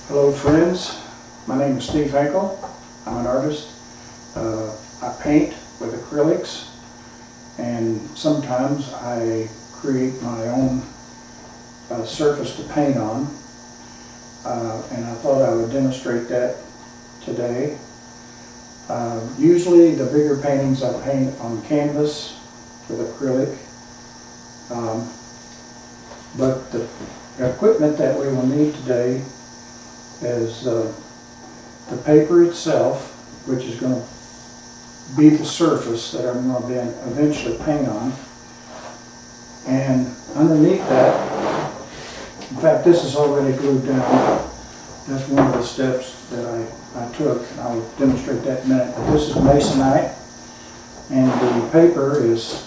Hello friends, my name is Steve Hankal. I'm an artist. I paint with acrylics, and sometimes I create my own surface to paint on, and I thought I would demonstrate that today. Usually the bigger paintings I paint on canvas with acrylic, but the equipment that we will need today is the paper itself, which is going to be the surface that I'm going to eventually paint on. And underneath that, in fact, this is already glued down. That's one of the steps that I took, and I'll demonstrate that in a minute. But this is masonite, and the paper is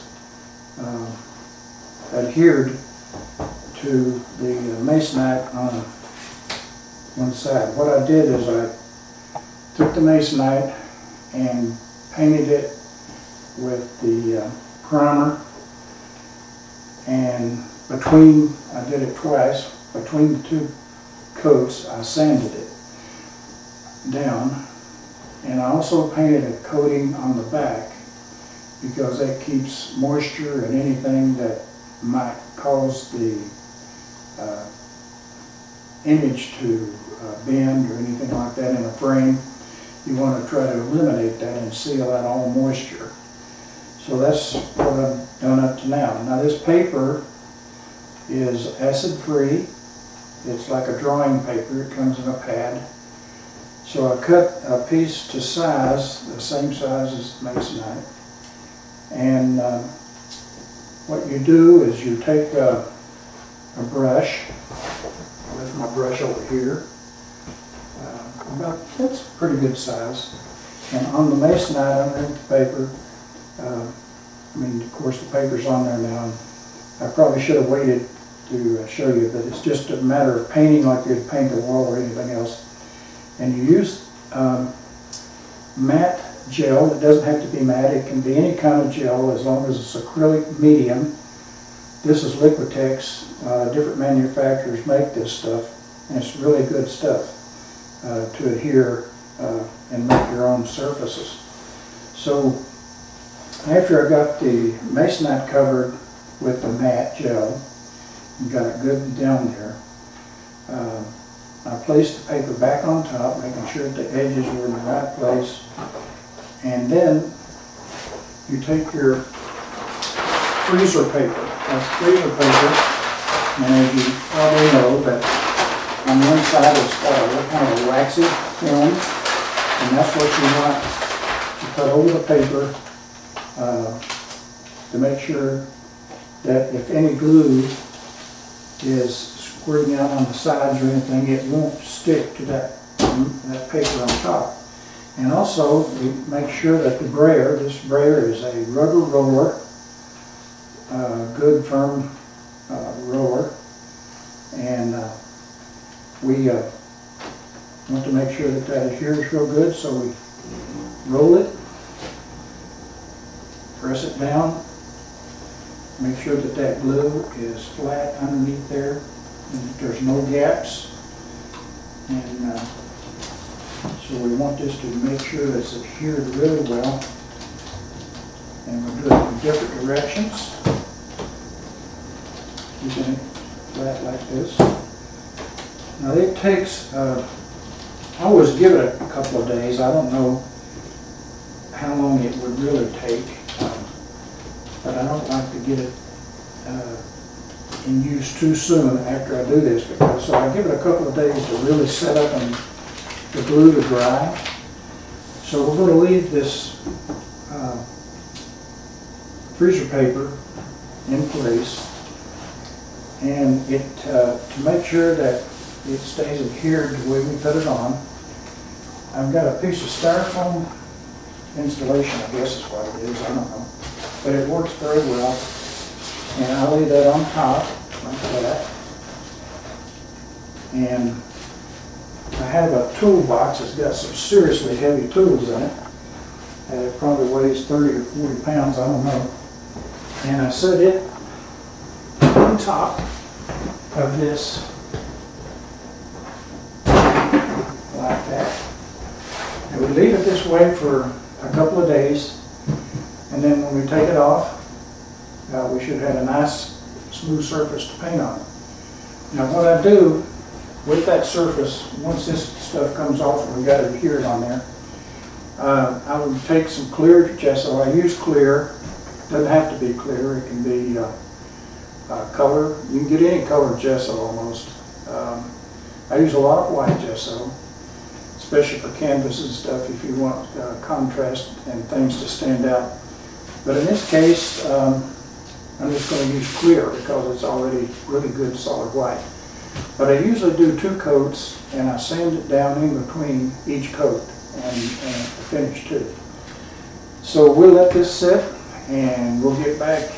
adhered to the masonite on one side. What I did is I took the masonite and painted it with the primer, and I did it twice, between the two coats I sanded it down, and I also painted a coating on the back because that keeps moisture and anything that might cause the image to bend or anything like that in a frame. You want to try to eliminate that and seal out all moisture. So that's what I've done up to now. Now this paper is acid-free. It's like a drawing paper. It comes in a pad. So I cut a piece to size, the same size as masonite. And what you do is you take a brush, with my brush over here, that's a pretty good size. And on the masonite underneath the paper, of course the paper's on there now, and I probably should have waited to show you, but it's just a matter of painting like you'd paint a wall or anything else. And you use matte gel. It doesn't have to be matte, it can be any kind of gel as long as it's acrylic medium. This is Liquitex. Different manufacturers make this stuff, and it's really good stuff to adhere and make your own surfaces. So after I got the masonite covered with the matte gel and got it good down there, I placed the paper back on top, making sure that the edges were in the right place. And then you take your freezer paper. That's freezer paper, and as you probably know, that on one side is kind of a waxy film, and that's what you want to put over the paper to make sure that if any glue is squirting out on the sides or anything, it won't stick to that paper on top. And also, we make sure that this brayer is a rubber roller, good firm roller, and we want to make sure that adheres real good, so we roll it, press it down, make sure that glue is flat underneath there and that there's no gaps. And so we want this to make sure that it's adhered really well. And we'll do it in different directions, keeping it flat like this. Now it takes, I always give it a couple of days. I don't know how long it would really take, but I don't like to get it in use too soon after I do this, so I give it a couple of days to really set up and the glue to dry. So we're going to leave this freezer paper in place, and to make sure that it stays adhered the way we put it on, I've got a piece of styrofoam installation, I guess is what it is, I don't know. But it works very well, and I lay that on top, like that. And I have a toolbox that's got some seriously heavy tools in it. It probably weighs 30 or 40 pounds, I don't know. And I set it on top of this leave it this way for a couple of days, and then when we take it off, we should have a nice smooth surface to paint on it. Now what I do with that surface, once this stuff comes off and we got it adhered on there, I would take some clear gesso. I use clear. Doesn't have to be clear. It can be color. You can get any color gesso almost. I use a lot of white gesso, especially for canvases and stuff if you want contrast and things to stand out. But in this case, I'm just going to use clear because it's already really good solid white. But I usually do 2 coats and I sand it down in between each coat and finish 2. So we'll let this sit and we'll get back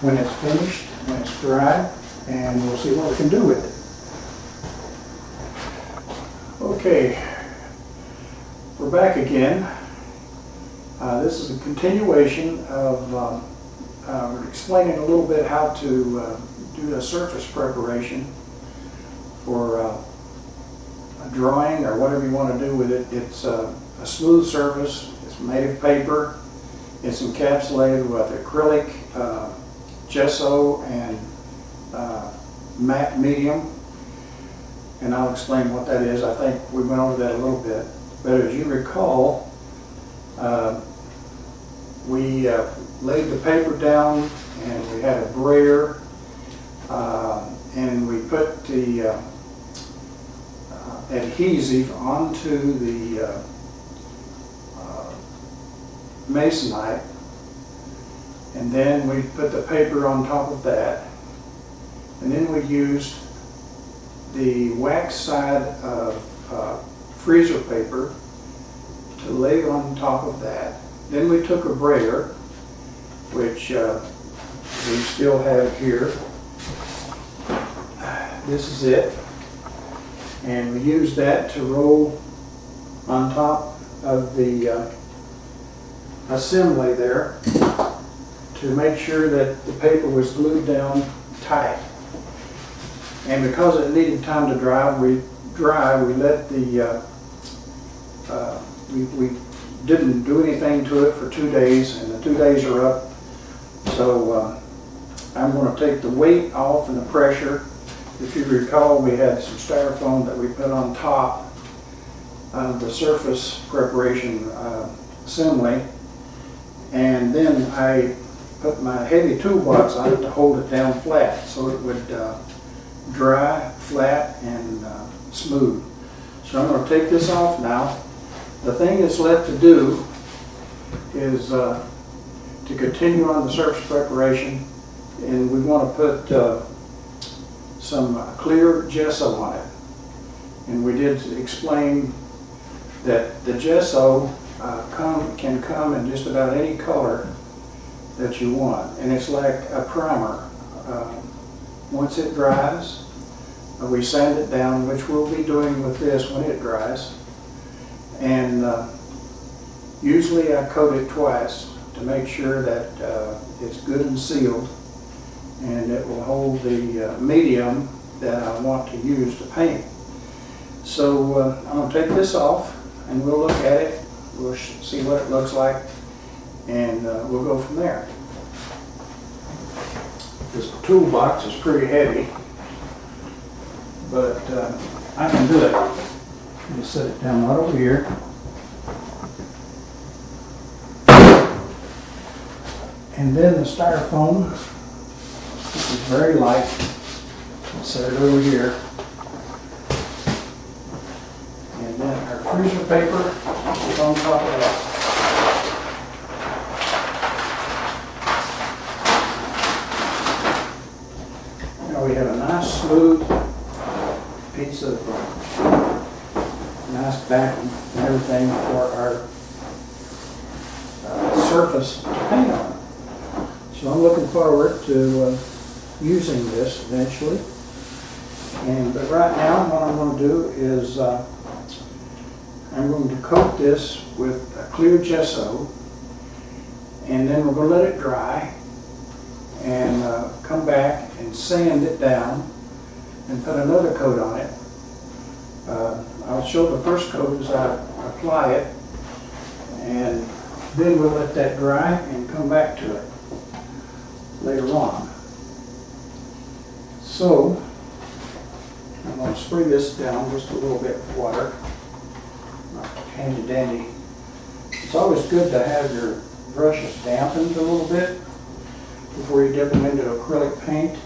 when it's finished, when it's dry, and we'll see what we can do with it. Okay, we're back again. This is a continuation of we're explaining a little bit how to do a surface preparation for a drawing or whatever you want to do with it. It's a smooth surface. It's made of paper. It's encapsulated with acrylic, gesso, and matte medium. And I'll explain what that is. I think we went over that a little bit. But as you recall, we laid the paper down and we had a brayer, and we put the adhesive onto the masonite, and then we put the paper on top of that, and then we used the wax side of freezer paper to lay on top of that. Then we took a brayer, which we still have here. This is it. And we used that to roll on top of the assembly there to make sure that the paper was glued down tight. And because it needed time to dry, we let the we didn't do anything to it for 2 days, and the 2 days are up. So I'm going to take the weight off and the pressure. If you recall, we had some styrofoam that we put on top of the surface preparation assembly, and then I put my heavy toolbox on it to hold it down flat so it would dry, flat, and smooth. So I'm going to take this off now. The thing that's left to do is to continue on the surface preparation, and we want to put some clear gesso on it. And we did explain that the gesso can come in just about any color that you want, and it's like a primer. Once it dries, we sand it down, which we'll be doing with this when it dries. And usually I coat it twice to make sure that it's good and sealed, and it will hold the medium that I want to use to paint. So I'm going to take this off and we'll look at it. We'll see what it looks like, and we'll go from there. This toolbox is pretty heavy, but I can do it. Just set it down right over here. And then the styrofoam, which is very light, I'll set it over here. And then our freezer paper is on top of that. Now we have a nice smooth piece of nice backing and everything for our surface to paint on. So I'm looking forward to using this eventually. But right now what I'm going to do is I'm going to coat this with a clear gesso, and then we're going to let it dry and come back and sand it down and put another coat on it. I'll show the first coat as I apply it, and then we'll let that dry and come back to it later on. So I'm going to spray this down just a little bit with water. Not handy dandy. It's always good to have your brushes dampened a little bit before you dip them into acrylic paint.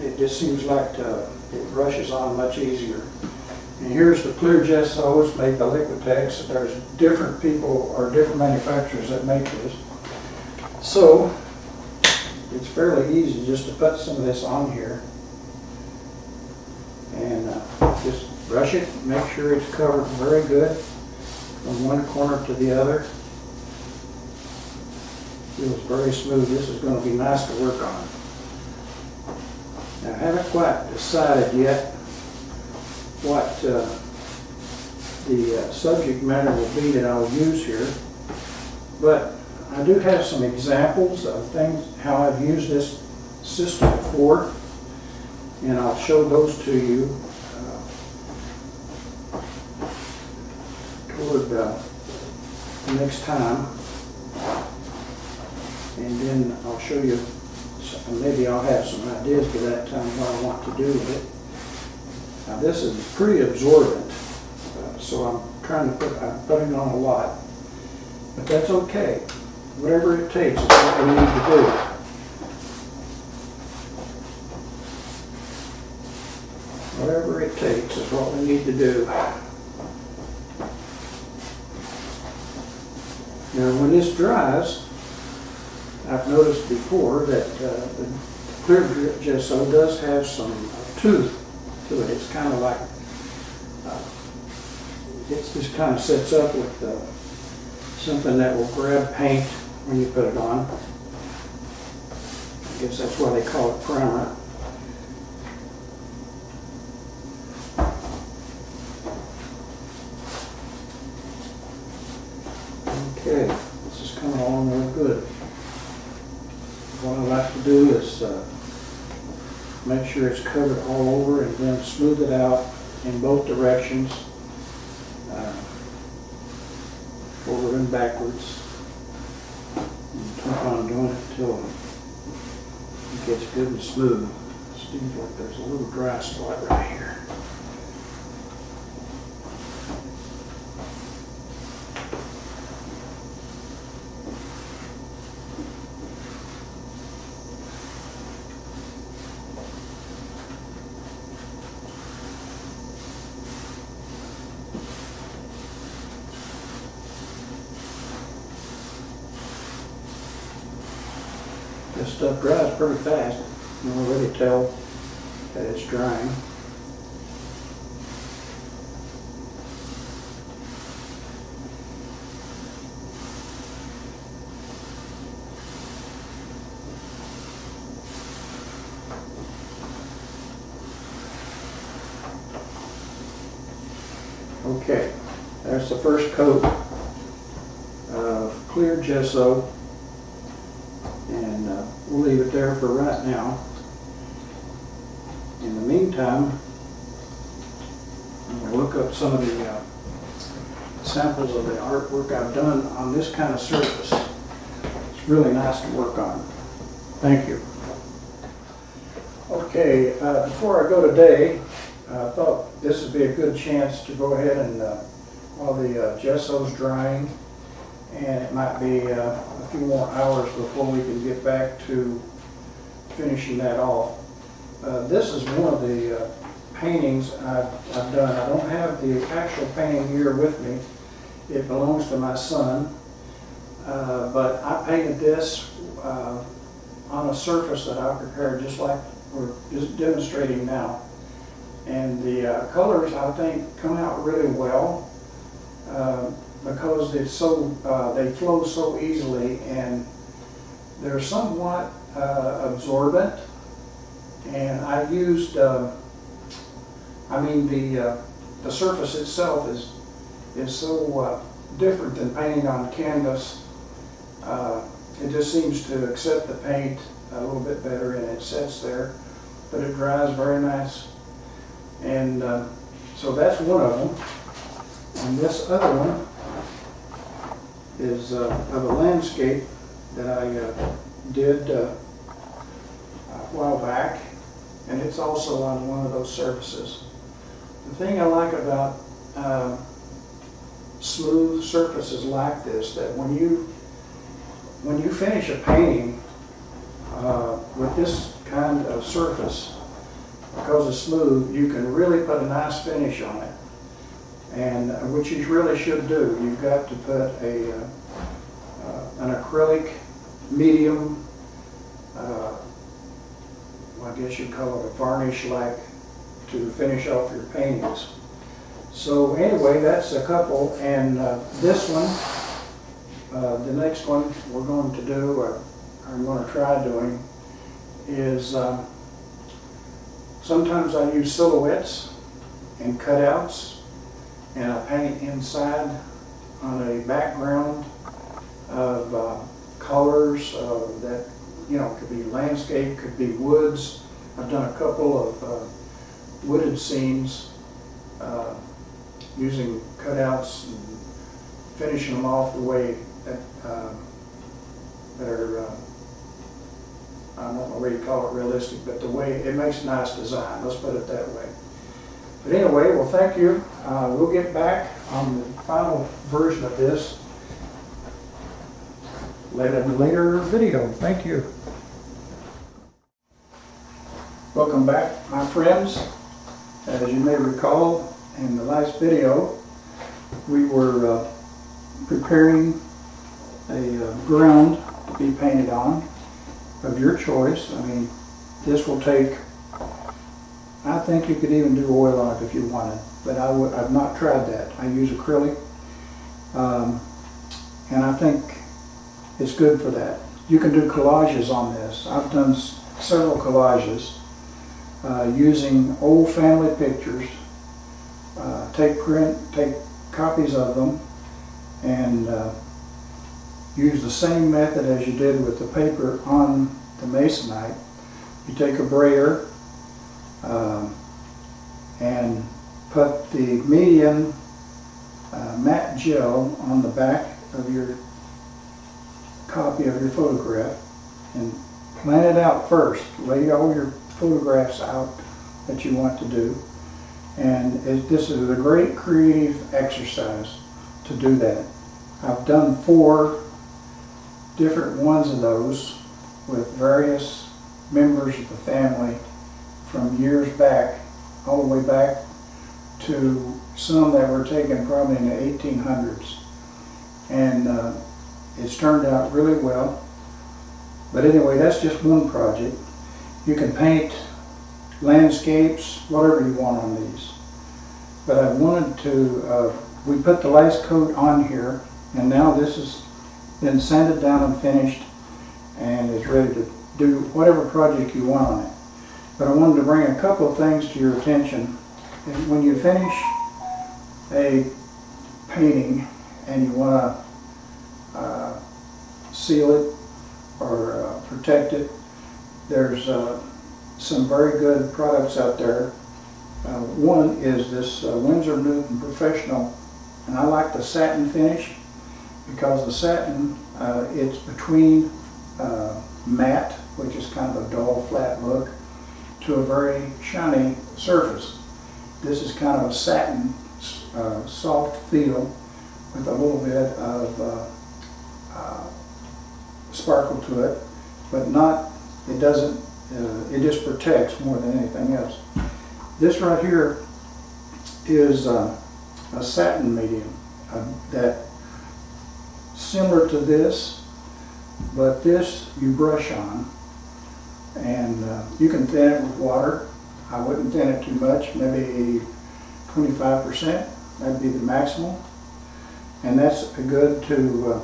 It just seems like it brushes on much easier. And here's the clear gessos made by Liquitex. There's different people or different manufacturers that make this. So it's fairly easy just to put some of this on here and just brush it, make sure it's covered very good from one corner to the other. Feels very smooth. This is going to be nice to work on. Now, I haven't quite decided yet what the subject matter will be that I'll use here, but I do have some examples of things, how I've used this system before, and I'll show those to you toward the next time, and then I'll show you, maybe I'll have some ideas by that time what I want to do with it. Now this is pretty absorbent, so I'm putting on a lot, but that's okay. Whatever it takes is what we need to do. Whatever it takes is what we need to do. Now when this dries, I've noticed before that the clear gesso does have some tooth to it. It's kind of like, it just kind of sets up with something that will grab paint when you put it on. I guess that's why they call it primer. Okay, this is coming along real good. What I like to do is make sure it's covered all over and then smooth it out in both directions, forward and backwards. And keep on doing it until it gets good and smooth. It seems like there's a little dry spot right here. This stuff dries pretty fast. You can already tell that it's drying. Okay, there's the first coat of clear gesso. And we'll leave it there for right now. In the meantime, I'm going to look up some of the samples of the artwork I've done on this kind of surface. It's really nice to work on. Thank you. Okay, before I go today, I thought this would be a good chance to go ahead and, while the gesso's drying, and it might be a few more hours before we can get back to finishing that off. This is one of the paintings I've done. I don't have the actual painting here with me. It belongs to my son, but I painted this on a surface that I prepared just like we're just demonstrating now. And the colors, I think, come out really well. Because it's so, they flow so easily, and they're somewhat absorbent. And I used, the surface itself is so different than painting on canvas. It just seems to accept the paint a little bit better, and it sets there, but it dries very nice. And so that's one of them. And this other one is of a landscape that I did a while back, and it's also on one of those surfaces. The thing I like about smooth surfaces like this, that when you finish a painting with this kind of surface, because it's smooth, you can really put a nice finish on it, and which you really should do. You've got to put an acrylic medium, I guess you'd call it a varnish, like, to finish off your paintings. So anyway, that's a couple, and this one, the next one we're going to do, or I'm going to try doing, is sometimes I use silhouettes and cutouts, and I paint inside on a background of colors that, could be landscape, could be woods. I've done a couple of wooded scenes using cutouts and finishing them off the way that are, I don't know what you call it, realistic, but the way it makes a nice design, let's put it that way. But anyway, well, thank you. We'll get back on the final version of this later video. Thank you. Welcome back, my friends. As you may recall, in the last video, we were preparing a ground to be painted on of your choice. I mean, this will take, I think you could even do oil on it if you wanted, but I've not tried that. I use acrylic, and I think it's good for that. You can do collages on this. I've done several collages using old family pictures. Take copies of them, and use the same method as you did with the paper on the masonite. You take a brayer and put the medium matte gel on the back of your copy of your photograph, and plan it out first. Lay all your photographs out that you want to do, and this is a great creative exercise to do that. I've done 4 different ones of those with various members of the family from years back, all the way back to some that were taken probably in the 1800s. And it's turned out really well. But anyway, that's just one project. You can paint landscapes, whatever you want on these. But I wanted to, we put the last coat on here, and now this has been sanded down and finished, and is ready to do whatever project you want on it. But I wanted to bring a couple of things to your attention. And when you finish a painting and you want to seal it or protect it, there's some very good products out there. One is this Winsor Newton Professional, and I like the satin finish because the satin, it's between matte, which is kind of a dull, flat look, to a very shiny surface. This is kind of a satin, soft feel with a little bit of sparkle to it, but not, it doesn't, it just protects more than anything else. This right here is a satin medium that similar to this, but this you brush on, and you can thin it with water. I wouldn't thin it too much, maybe 25%, that'd be the maximum. And that's good to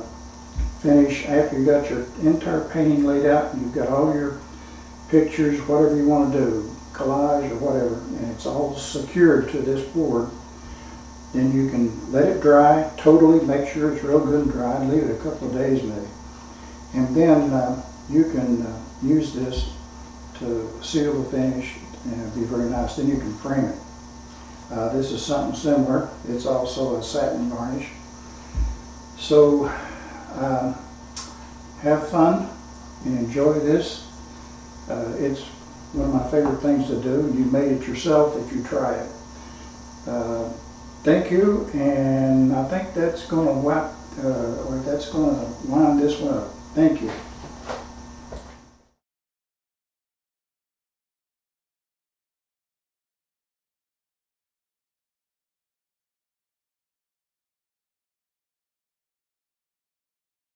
finish after you got your entire painting laid out and you've got all your pictures, whatever you want to do, collage or whatever, and it's all secured to this board. Then you can let it dry totally, make sure it's real good and dry, and leave it a couple of days maybe. And then you can use this to seal the finish, and it'll be very nice. Then you can frame it. This is something similar. It's also a satin varnish. So have fun and enjoy this. It's one of my favorite things to do. You made it yourself if you try it. Thank you, and I think that's going to wind this one up. Thank you.